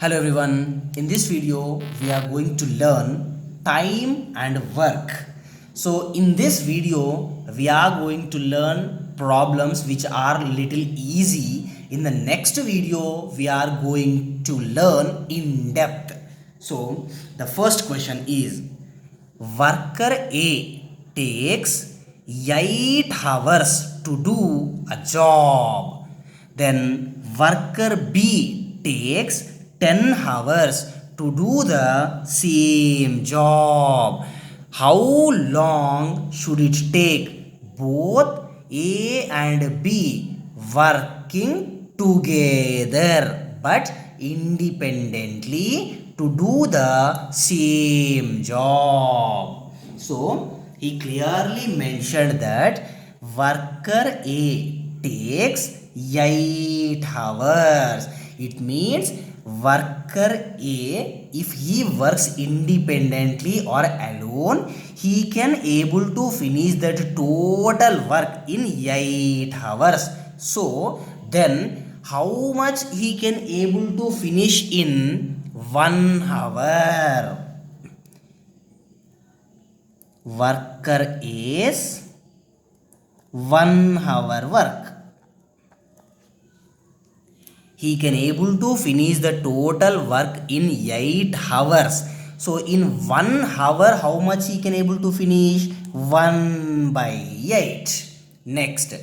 Hello everyone, in this video we are going to learn time and work. So in this video we are going to learn problems which are little easy. In the next video we are going to learn in depth. So the first question is, worker A takes 8 hours to do a job. Then worker B takes 10 hours to do the same job. How long should it take both A and B working together but independently to do the same job? So he clearly mentioned that worker A takes 8 hours. It means worker A, if he works independently or alone, he can able to finish that total work in 8 hours. So then how much he can able to finish in 1 hour? Worker A's 1 hour work. He can able to finish the total work in 8 hours. So in 1 hour, how much he can able to finish? 1 by 8. Next,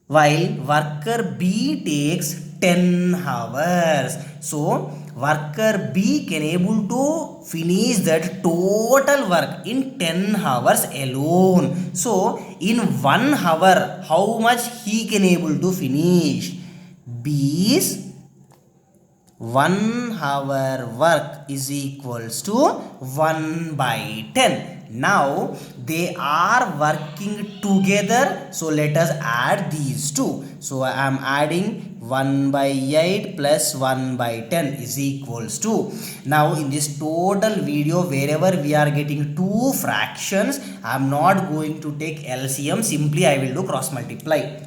while worker B takes 10 hours. So worker B can able to finish that total work in 10 hours alone. So in 1 hour, how much he can able to finish? B's 1 hour work is equals to 1 by 10. Now they are working together. So let us add these two. So I am adding 1 by 8 plus 1 by 10 is equals to. Now in this total video, wherever we are getting two fractions, I am not going to take LCM. Simply I will do cross multiply.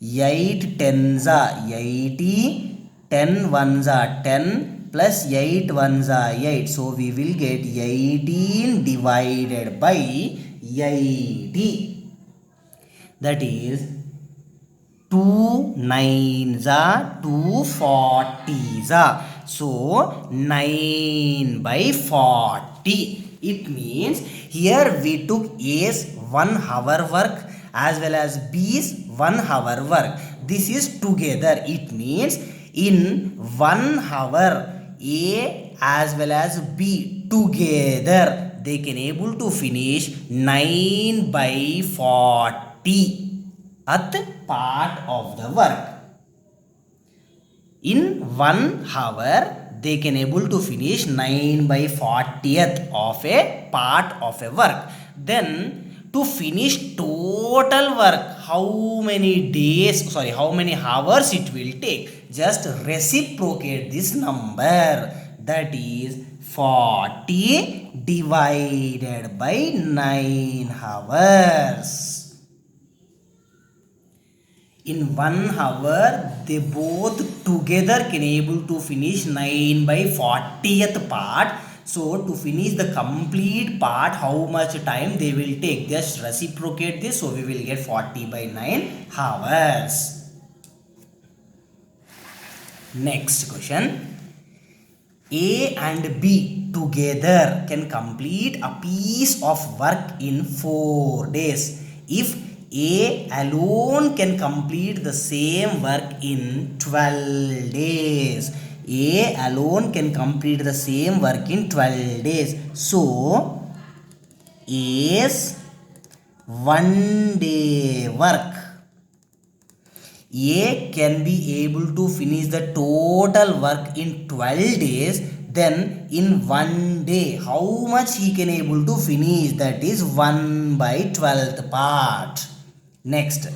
8 tens are 80, 10 ones are 10 plus 8 ones are 8. So we will get 18 divided by 80. That is 2 nines are 2 40s are. So 9 by 40. It means here we took A's 1 hour work as well as B's 1 hour work. This is together. It means in 1 hour A as well as B together they can able to finish 9 by 40 at part of the work. In 1 hour they can able to finish 9 by 40th of a part of a work. Then to finish total work, how many hours it will take? Just reciprocate this number. That is 40 divided by 9 hours. In 1 hour, they both together can able to finish 9 by 40th part. So to finish the complete part, how much time they will take? Just reciprocate this. So we will get 40 by 9 hours. Next question. A and B together can complete a piece of work in 4 days. If A alone can complete the same work in 12 days. A alone can complete the same work in 12 days. So, A's 1 day work. A can be able to finish the total work in 12 days. Then in 1 day, how much he can able to finish? That is 1 by 12th part. Next,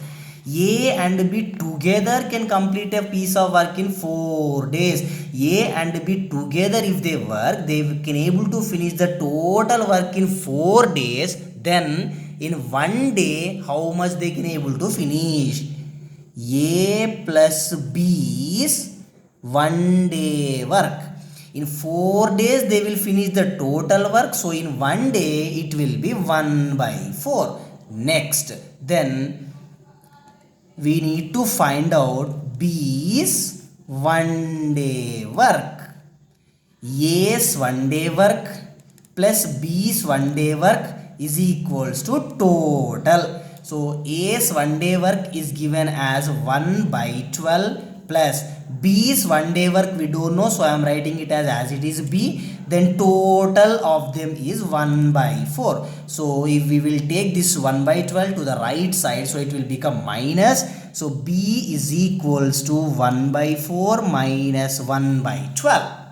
A and B together can complete a piece of work in 4 days. A and B together, if they work, they can able to finish the total work in 4 days. Then in 1 day, how much they can able to finish? A plus B's 1 day work. In 4 days they will finish the total work. So in 1 day it will be 1 by 4. Next, then we need to find out B's 1 day work. A's 1 day work plus B's 1 day work is equals to total. So A's 1 day work is given as 1 by 12 plus B's 1 day work we don't know, so I am writing it as it is B. Then total of them is 1 by 4. So if we will take this 1 by 12 to the right side, so it will become minus. So B is equals to 1 by 4 minus 1 by 12.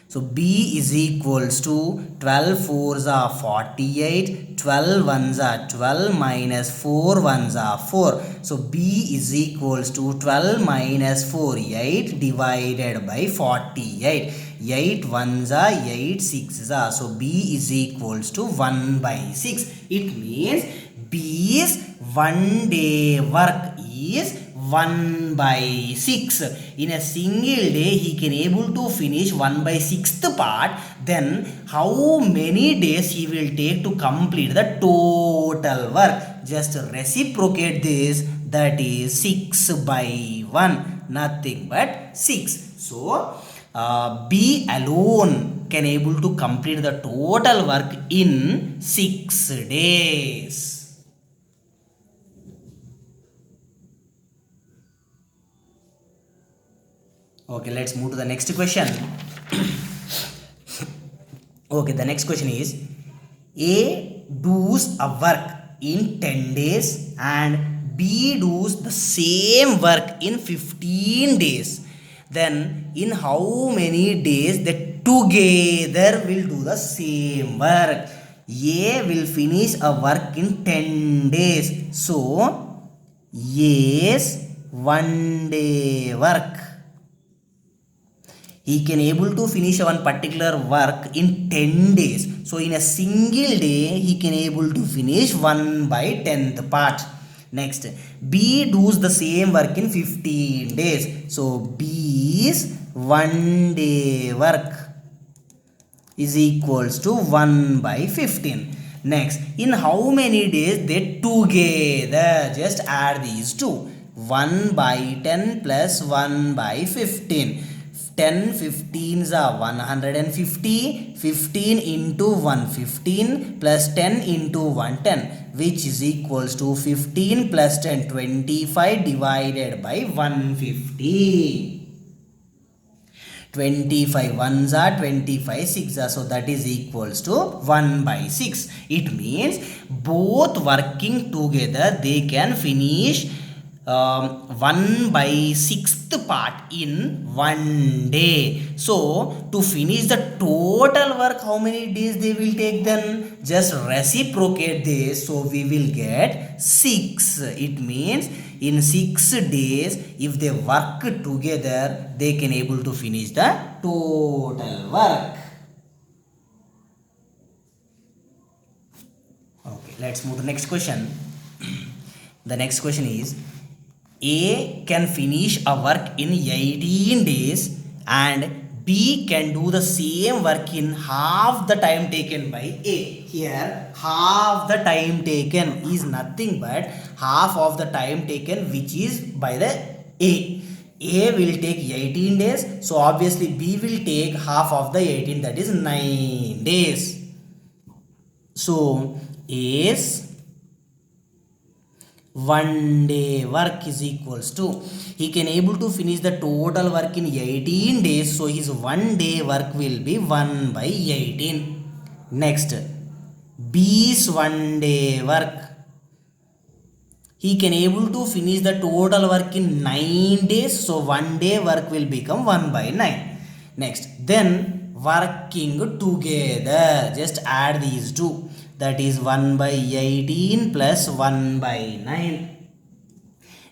So B is equals to 12 4s are 48, 12 1s are 12 minus 4 1s are 4. So B is equals to 12 minus 4, 8 divided by 48. 8 1s are 8 6s are. So B is equals to 1 by 6. It means B's 1 day work is 1 by 6. In a single day he can able to finish 1 by 6th part. Then how many days he will take to complete the total work? Just reciprocate this, that is 6 by 1, nothing but 6. So B alone can able to complete the total work in 6 days. Okay, let's move to the next question. Okay, the next question is, A does a work in 10 days and B does the same work in 15 days. Then in how many days they together will do the same work? A will finish a work in 10 days. So A's 1 day work, he can able to finish one particular work in 10 days. So in a single day he can able to finish 1 by 10th part. Next, B does the same work in 15 days. So B's 1 day work is equals to 1 by 15. Next, in how many days they together? Just add these two. 1 by 10 plus 1 by 15. 10 15s are 150, 15 into 115 plus 10 into 110, which is equals to 15 plus 10 25 divided by 150. 25 ones are 25 6 are, so that is equals to 1 by 6. It means both working together they can finish 1 by 6th part in 1 day. So to finish the total work, how many days they will take? Then just reciprocate this, so we will get 6. It means in 6 days if they work together they can able to finish the total work. Okay, let's move to the next question. The next question is, A can finish a work in 18 days and B can do the same work in half the time taken by A. Here half the time taken is nothing but half of the time taken which is by the A. A will take 18 days, so obviously B will take half of the 18, that is 9 days. So A's 1 day work is equals to, he can able to finish the total work in 18 days, so his 1 day work will be 1 by 18. Next, B's 1 day work, he can able to finish the total work in 9 days, so 1 day work will become 1 by 9. Next, then working together, just add these two, that is 1 by 18 plus 1 by 9.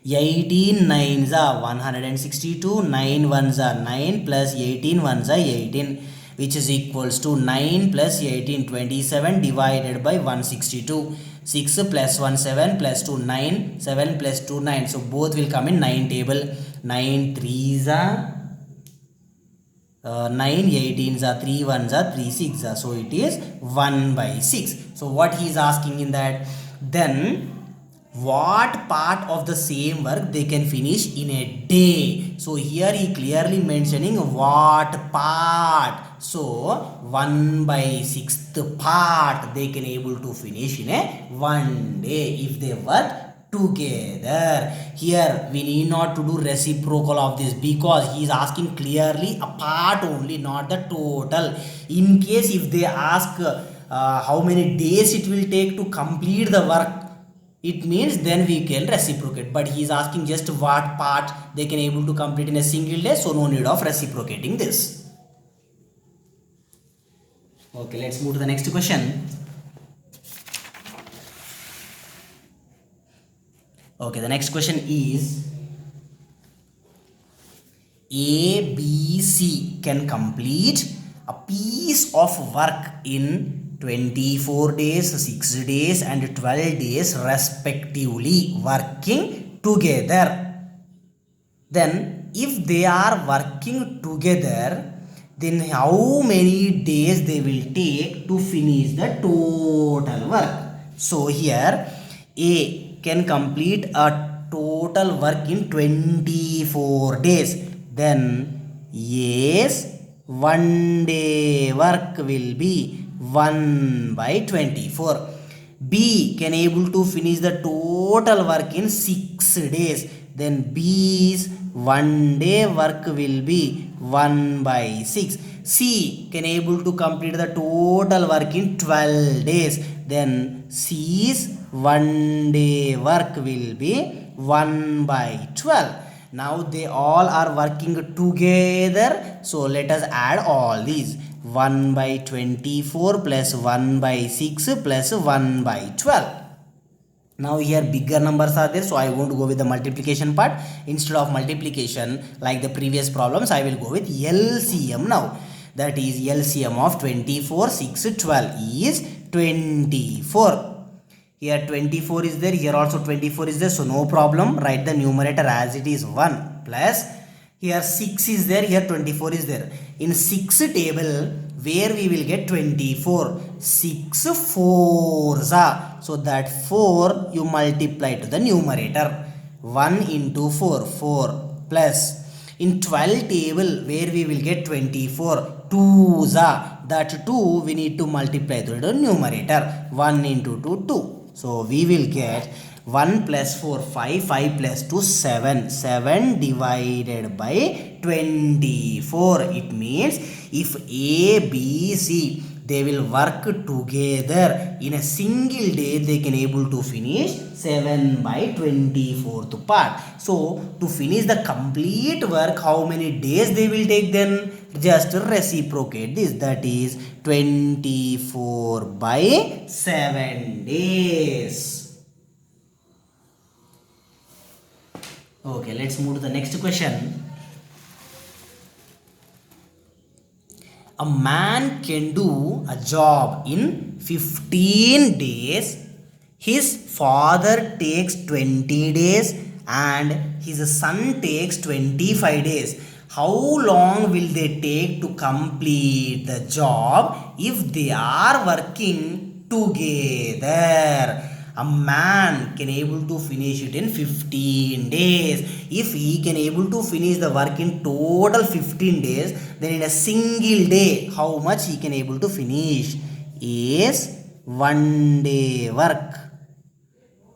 18 9s are 162, 9 1s are 9 plus 18 1s are 18, which is equals to 9 plus 18 27 divided by 162. 6 plus 1 7 plus 2 9, 7 plus 2 9, so both will come in 9 table. 9 3s are 9 18s are 3 1s are 3 6 are, so it is 1 by 6. So what he is asking in that, then what part of the same work they can finish in a day. So here he clearly mentioning what part. So 1 by 6th part they can able to finish in a one day if they work together. Here we need not to do reciprocal of this because he is asking clearly a part only, not the total. In case if they ask how many days it will take to complete the work, it means then we can reciprocate, but he is asking just what part they can able to complete in a single day, so no need of reciprocating this. Okay, let's move to the next question. Okay, the next question is A, B, C can complete a piece of work in 24 days, 6 days and 12 days respectively working together. Then if they are working together, then how many days they will take to finish the total work. So here A can complete a total work in 24 days. Then A's one day work will be 1 by 24. B can able to finish the total work in 6 days. Then B's one day work will be 1 by 6. C can able to complete the total work in 12 days. Then C's one day work will be 1 by 12. Now they all are working together, so let us add all these. 1 by 24 plus 1 by 6 plus 1 by 12. Now here bigger numbers are there, so I won't go with the multiplication part. Instead of multiplication like the previous problems, I will go with LCM now. That is LCM of 24 6 12 is 24. Here 24 is there, here also 24 is there, so no problem. Write the numerator as it is 1 plus here 6 is there, here 24 is there. In 6 table where we will get 24, 6 4s are, so that 4 you multiply to the numerator. 1 into 4 4 plus in 12 table where we will get 24, 2s are, that 2 we need to multiply to the numerator. 1 into 2 2. So we will get 1 plus 4 5, 5 plus 2 7, 7 divided by 24. It means if A, B, C they will work together in a single day, they can able to finish 7 by 24th part. So to finish the complete work, how many days they will take, then just reciprocate this, that is 24 by 7 days. Okay, let's move to the next question. A man can do a job in 15 days. His father takes 20 days and his son takes 25 days. How long will they take to complete the job if they are working together? A man can able to finish it in 15 days. If he can able to finish the work in total 15 days, then in a single day, how much he can able to finish is 1 day work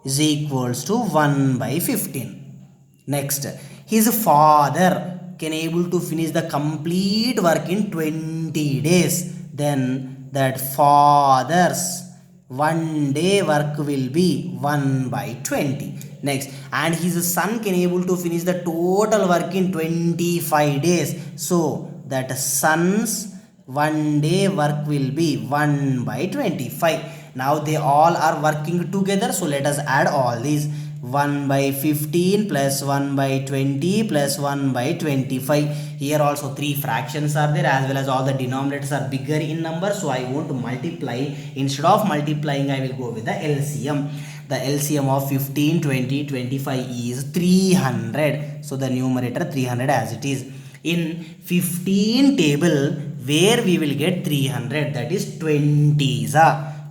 is equals to 1 by 15. Next, his father can able to finish the complete work in 20 days. Then that father's 1 day work will be 1 by 20. Next, and his son can able to finish the total work in 25 days. So that son's 1 day work will be 1 by 25. Now they all are working together, so let us add all these. 1 by 15 plus 1 by 20 plus 1 by 25. Here also 3 fractions are there, as well as all the denominators are bigger in number, so I want to multiply. Instead of multiplying, I will go with the LCM. The LCM of 15 20 25 is 300, so the numerator 300 as it is. In 15 table, where we will get 300, that is 20s.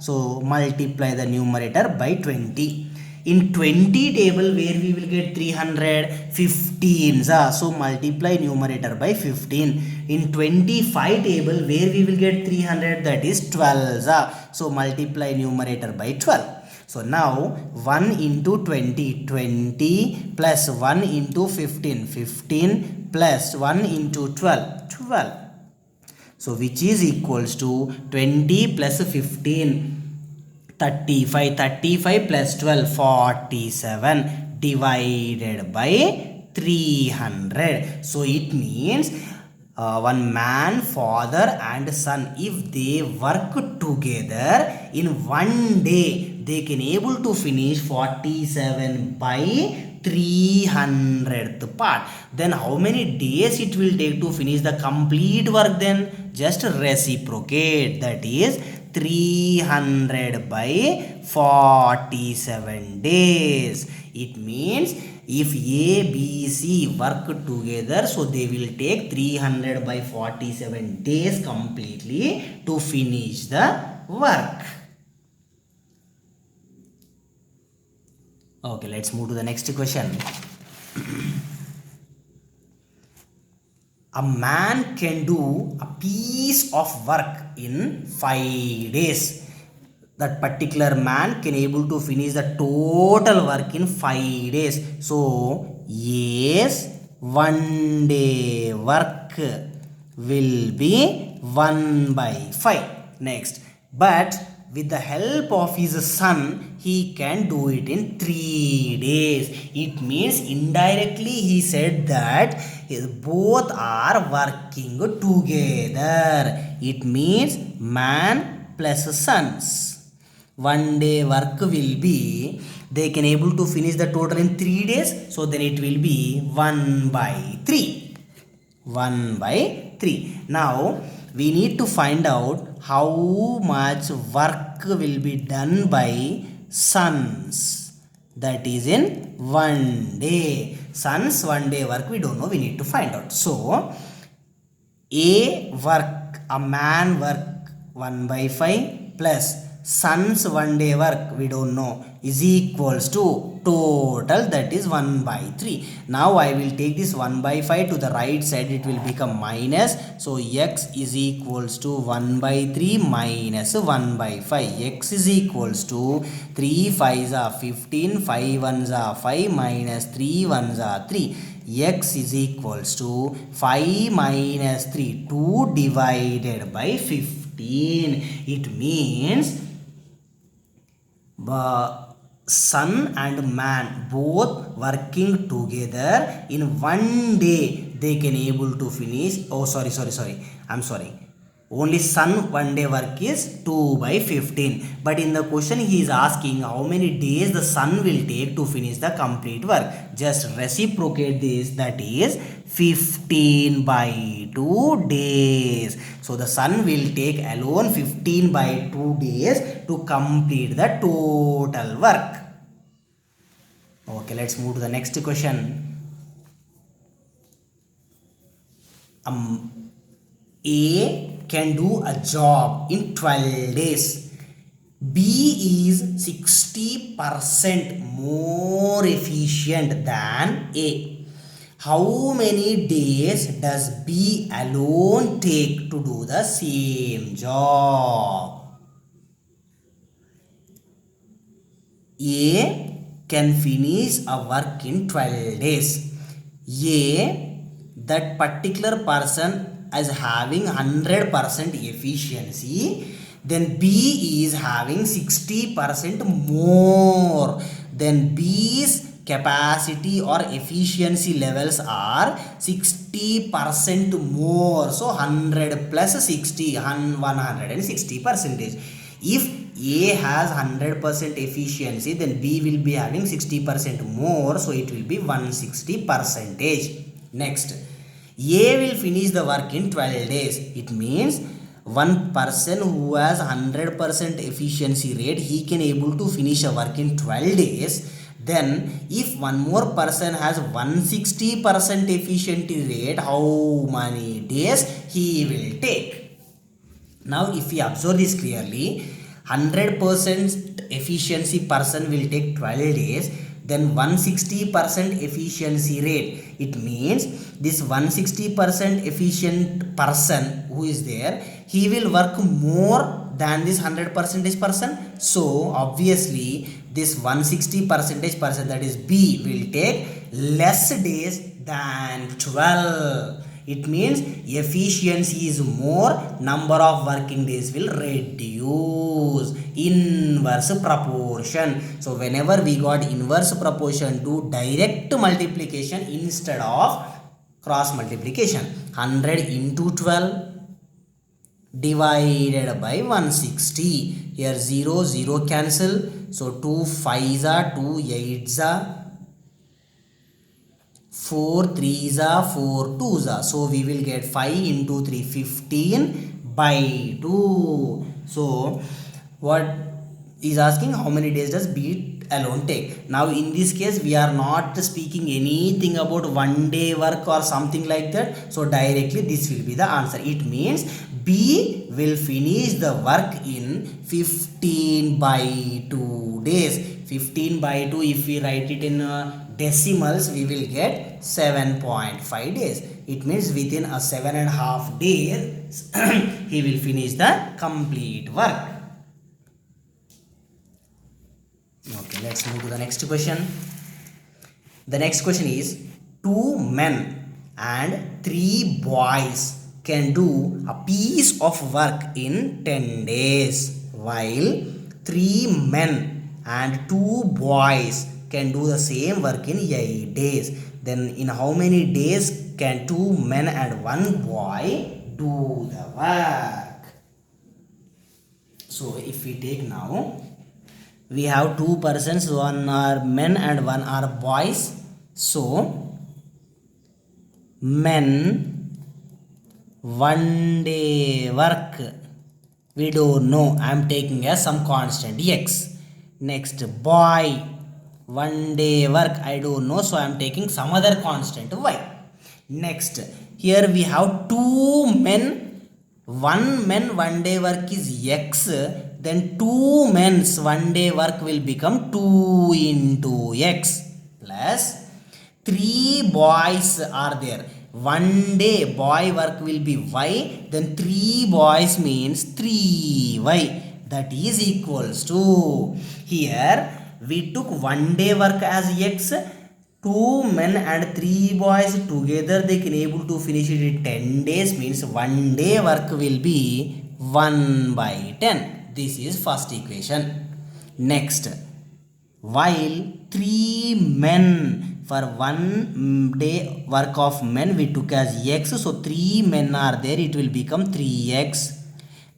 So multiply the numerator by 20. In 20 table, where we will get 300, 15s. So multiply numerator by 15. In 25 table, where we will get 300, that is 12s. So multiply numerator by 12. So now 1 into 20, 20 plus 1 into 15, 15 plus 1 into 12, 12. So which is equals to 20 plus 15, 35, 35 plus 12, 47 divided by 300. So it means one man, father and son, if they work together in one day, they can able to finish 47 by 300th part. Then how many days it will take to finish the complete work? Then just reciprocate, that is 300 by 47 days. It means if A, B, C work together, so they will take 300 by 47 days completely to finish the work. Okay, let's move to the next question. A man can do a piece of work in 5 days. That particular man can able to finish the total work in 5 days. So, yes, 1 day work will be 1 by 5. Next, but with the help of his son, he can do it in 3 days. It means indirectly he said that both are working together. It means man plus sons. 1 day work will be, they can able to finish the total in 3 days. So then it will be 1 by 3. 1 by 3. Now we need to find out how much work will be done by sons. That is in 1 day. Sons 1 day work we don't know, we need to find out. So a man work 1 by 5 plus sons 1 day work we don't know is equals to total, that is 1 by 3. Now I will take this 1 by 5 to the right side, it will become minus. So x is equals to 1 by 3 minus 1 by 5. X is equals to 3 5s are 15, 5 1s are 5 minus 3 1s are 3. X is equals to 5 minus 3, 2 divided by 15. It means son and man both working together in 1 day, they can able to finish. Oh, sorry, I'm sorry. Only son 1 day work is 2 by 15. But in the question he is asking how many days the son will take to finish the complete work. Just reciprocate this, that is 15 by 2 days. So the son will take alone 15 by 2 days to complete the total work. Okay, let's move to the next question. A can do a job in 12 days. B is 60% more efficient than A. How many days does B alone take to do the same job? A can finish a work in 12 days. A, that particular person is having 100% efficiency, then B is having 60% more. Then B's capacity or efficiency levels are 60% more. So 100 plus 60, 160 percentage. If A has 100% efficiency, then B will be having 60% more. So it will be 160 percentage. Next, A will finish the work in 12 days. It means one person who has 100% efficiency rate, he can able to finish a work in 12 days. then if one more person has 160% efficiency rate, how many days he will take? Now if we observe this clearly, 100% efficiency person will take 12 days, then 160% efficiency rate, it means this 160% efficient person who is there, he will work more than this 100% person. So obviously this 160% person, that is B, will take less days than 12. It means efficiency is more, number of working days will reduce. Inverse proportion. So whenever we got inverse proportion, do direct multiplication instead of cross multiplication. 100 into 12 divided by 160. Here 0 0 cancel. So 2 5s are 2 8s are 4 3s are 4 2s are. So we will get 5 into 3 15 by 2. So what is asking, how many days does B alone take? Now in this case we are not speaking anything about one day work or something like that. So directly this will be the answer. It means B will finish the work in 15 by 2 days. 15 by 2, if we write it in decimals, we will get 7.5 days. It means within a 7.5 days he will finish the complete work. Okay, let's move to the next question. The next question is, 2 men and 3 boys can do a piece of work in 10 days, while 3 men and 2 boys can do the same work in 8 days. Then in how many days can 2 men and 1 boy do the work? So if we take now, we have 2 persons, one are men and one are boys. So men 1 day work, we don't know, I am taking as some constant x. Next, boy 1 day work, I don't know, so I am taking some other constant y. Next, here we have 2 men, 1 man 1 day work is x, then 2 men's 1 day work will become 2 into x, plus 3 boys are there. 1 day boy work will be y, then 3 boys means 3y, that is equals to, here we took 1 day work as x, 2 men and 3 boys together they can able to finish it in 10 days, means 1 day work will be 1 by 10. This is first equation. Next, while 3 men, for 1 day work of men we took as x, so 3 men are there, it will become 3x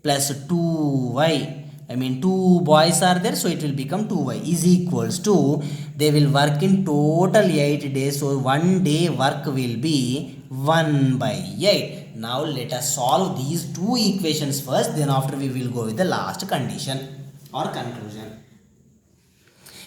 plus 2y, I mean 2 boys are there, so it will become 2y is equals to, they will work in total 8 days, so 1 day work will be 1 by 8. Now let us solve these 2 equations first, then after we will go with the last condition or conclusion.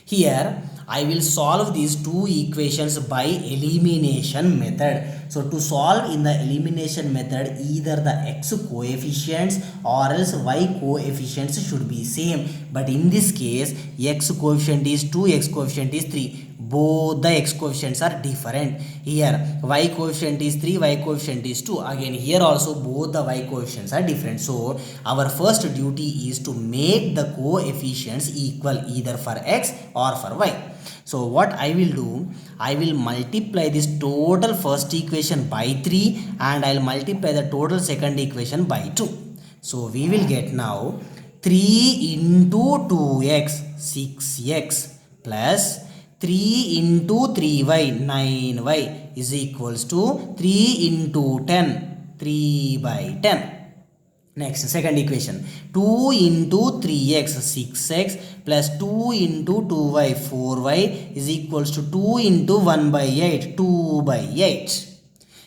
Here I will solve these 2 equations by elimination method. So to solve in the elimination method, either the x coefficients or else y coefficients should be same. But in this case, x coefficient is 2, x coefficient is 3. Both the x coefficients are different. Here y coefficient is 3, y coefficient is 2. Again here also both the y coefficients are different. So our first duty is to make the coefficients equal either for x or for y. So what I will do, I will multiply this total first equation by 3 and I will multiply the total second equation by 2. So we will get now 3 into 2x, 6x plus 3 into 3y, 9y is equals to 3 into 10, 3 by 10. Next, second equation, 2 into 3x, 6x plus 2 into 2y, 4y is equals to 2 into 1 by 8, 2 by 8.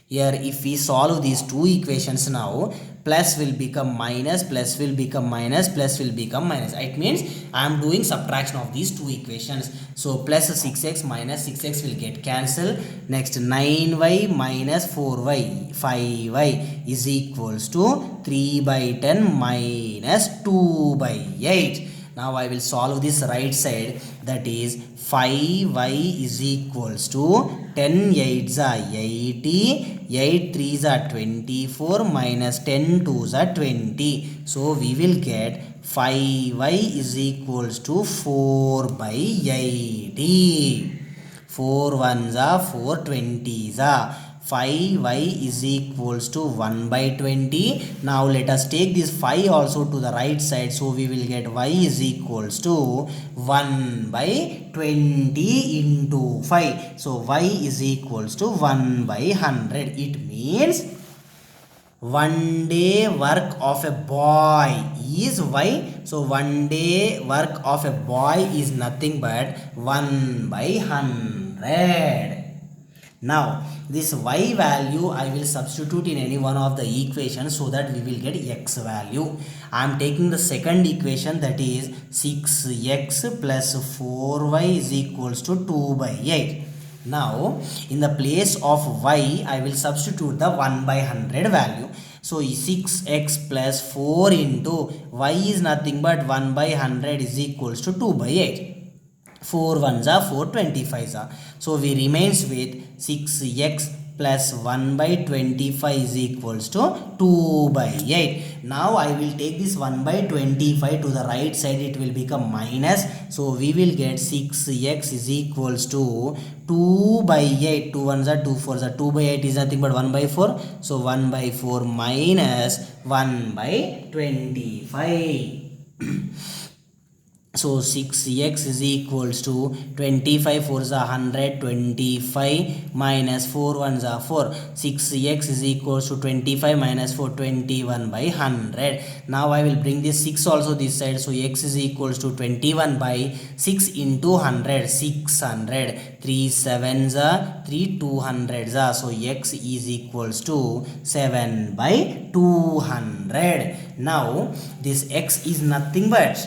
Here if we solve these two equations now, plus will become minus, plus will become minus, plus will become minus. It means I am doing subtraction of these two equations. So plus 6x minus 6x will get cancelled. Next 9y minus 4y 5y is equals to 3 by 10 minus 2 by 8. Now I will solve this right side, that is 5y is equals to 10 8s are 80, 8 3s are 24 minus 10 2s are 20. So we will get 5y is equals to 4 by 80. 4 1s are 4 20s are. 5y is equals to 1 by 20. Now let us take this 5 also to the right side. So we will get y is equals to 1 by 20 into 5. So y is equals to 1 by 100. It means 1 day work of a boy is y. So 1 day work of a boy is nothing but 1 by 100. Now this y value I will substitute in any one of the equations so that we will get x value. I am taking the second equation, that is 6x plus 4y is equals to 2 by 8. Now in the place of y I will substitute the 1 by 100 value. So 6x plus 4 into y is nothing but 1 by 100 is equals to 2 by 8. 4 1s are 4 25s are. So we remains with 6x plus 1 by 25 is equals to 2 by 8. Now I will take this 1 by 25 to the right side, it will become minus. So we will get 6x is equals to 2 by 8. 2 1s are 2 4s are. 2 by 8 is nothing but 1 by 4. So 1 by 4 minus 1 by 25. So 6x is equals to 25 4s are 100, 25 minus 4 1s are 4. 6x is equals to 25 minus 4, 21 by 100. Now I will bring this 6 also this side. So x is equals to 21 by 6 into 100, 600. 3 7s are 3 200s are. So x is equals to 7 by 200. Now this x is nothing but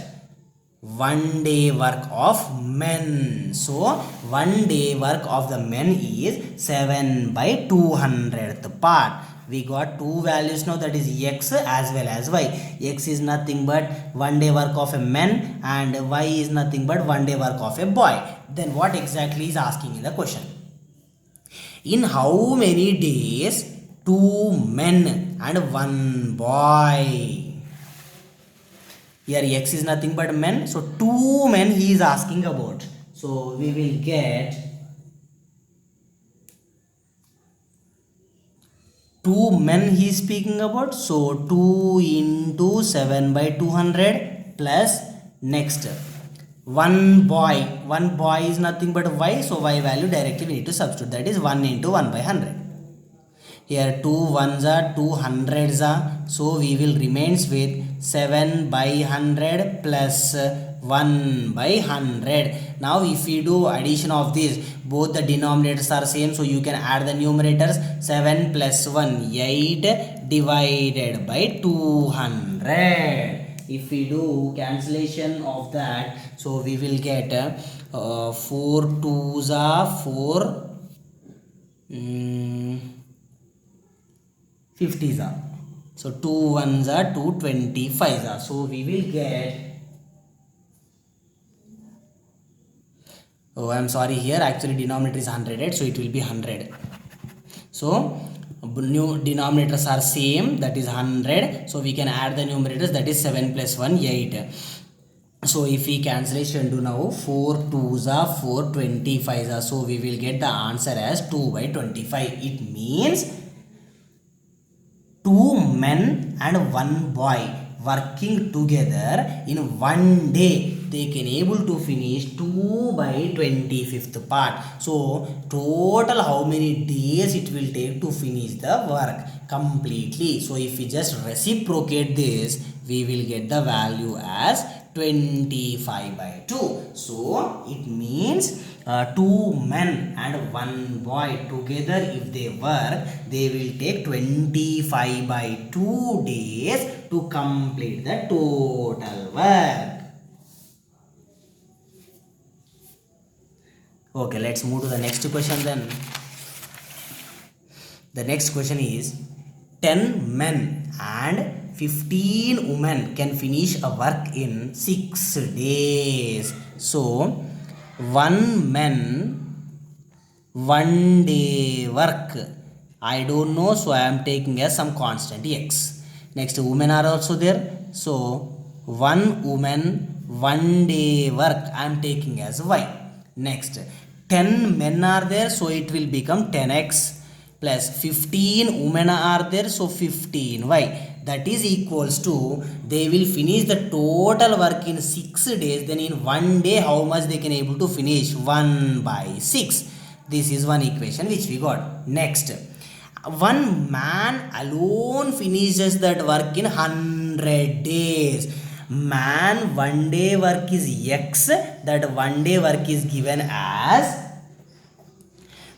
1 day work of men. So 1 day work of the men is 7 by 200th part. We got two values now, that is x as well as y. X is nothing but 1 day work of a man and y is nothing but 1 day work of a boy. Then what exactly is asking in the question? In how many days 2 men and 1 boy? Here x is nothing but men, so 2 men he is asking about. So we will get 2 men he is speaking about. So 2 into 7 by 200 plus next 1 boy. 1 boy is nothing but y, so y value directly we need to substitute, that is 1 into 1 by 100. Here 2 1s are 2 100s are. So we will remains with 7 by 100 plus 1 by 100. Now if we do addition of this, both the denominators are same, so you can add the numerators. 7 plus 1 8 divided by 200. If we do cancellation of that, so we will get 4 2s are 4 50s are. So 2 1s are 2 25s are. So we will get, oh I am sorry, here actually denominator is 100, so it will be 100. So new denominators are same, that is 100. So we can add the numerators, that is 7 plus 1 8. So if we cancellation do now, 4 2s are 4 25s are. So we will get the answer as 2 by 25. It means 2 men and 1 boy working together in 1 day, they can able to finish 2 by 25th part. So total how many days it will take to finish the work completely. So if we just reciprocate this, we will get the value as 25 by 2. So it means two men and one boy together, if they work, they will take 25 by 2 days to complete the total work. Okay, let's move to the next question then. The next question is 10 men and 15 women can finish a work in 6 days. So, one man, 1 day work. I don't know, so I am taking as some constant x. Next, women are also there. So, one woman, 1 day work I am taking as y. Next, 10 men are there, so it will become 10x plus 15 women are there, so 15y. That is equals to, they will finish the total work in 6 days. Then in 1 day, how much they can able to finish? 1 by 6. This is one equation which we got. Next, one man alone finishes that work in 100 days. Man 1 day work is x. That 1 day work is given as,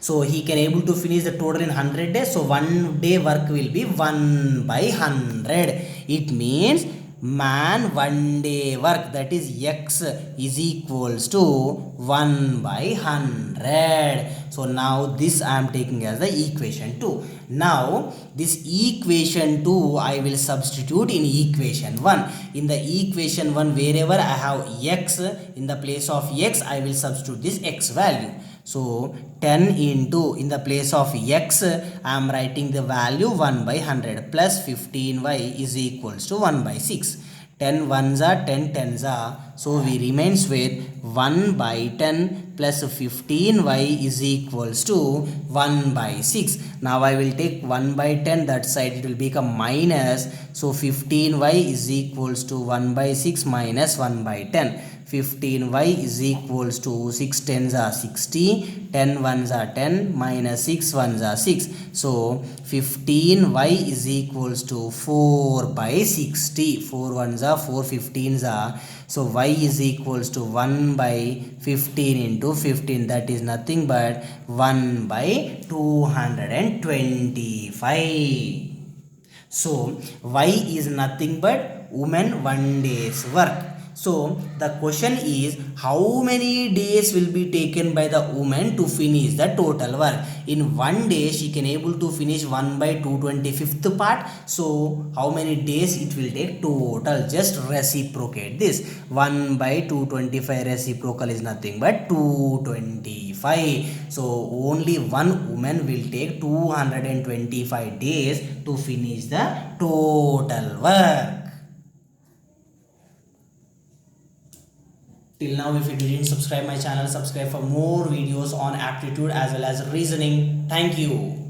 so he can able to finish the total in 100 days. So 1 day work will be 1 by 100. It means man 1 day work, that is x, is equals to 1 by 100. So now this I am taking as the equation 2. Now this equation 2 I will substitute in equation 1. In the equation 1, wherever I have x, in the place of x I will substitute this x value. So 10 into, in the place of x I am writing the value 1 by 100 plus 15y is equals to 1 by 6. 10 ones are 10 tens are, so we remains with 1 by 10 plus 15y is equals to 1 by 6. Now I will take 1 by 10, that side it will become minus, so 15y is equals to 1 by 6 minus 1 by 10. 15y is equals to 6 tens are 60, 10 ones are 10, minus 6 ones are 6. So 15y is equals to 4 by 60. 4 ones are 4, 15s are. So y is equals to 1 by 15 into 15, that is nothing but 1 by 225. So y is nothing but woman 1 day's work. So the question is, how many days will be taken by the woman to finish the total work? In 1 day she can able to finish 1 by 225th part. So how many days it will take total? Just reciprocate this. 1 by 225 reciprocal is nothing but 225. So only one woman will take 225 days to finish the total work. Till now, if you didn't subscribe my channel, subscribe for more videos on aptitude as well as reasoning. Thank you.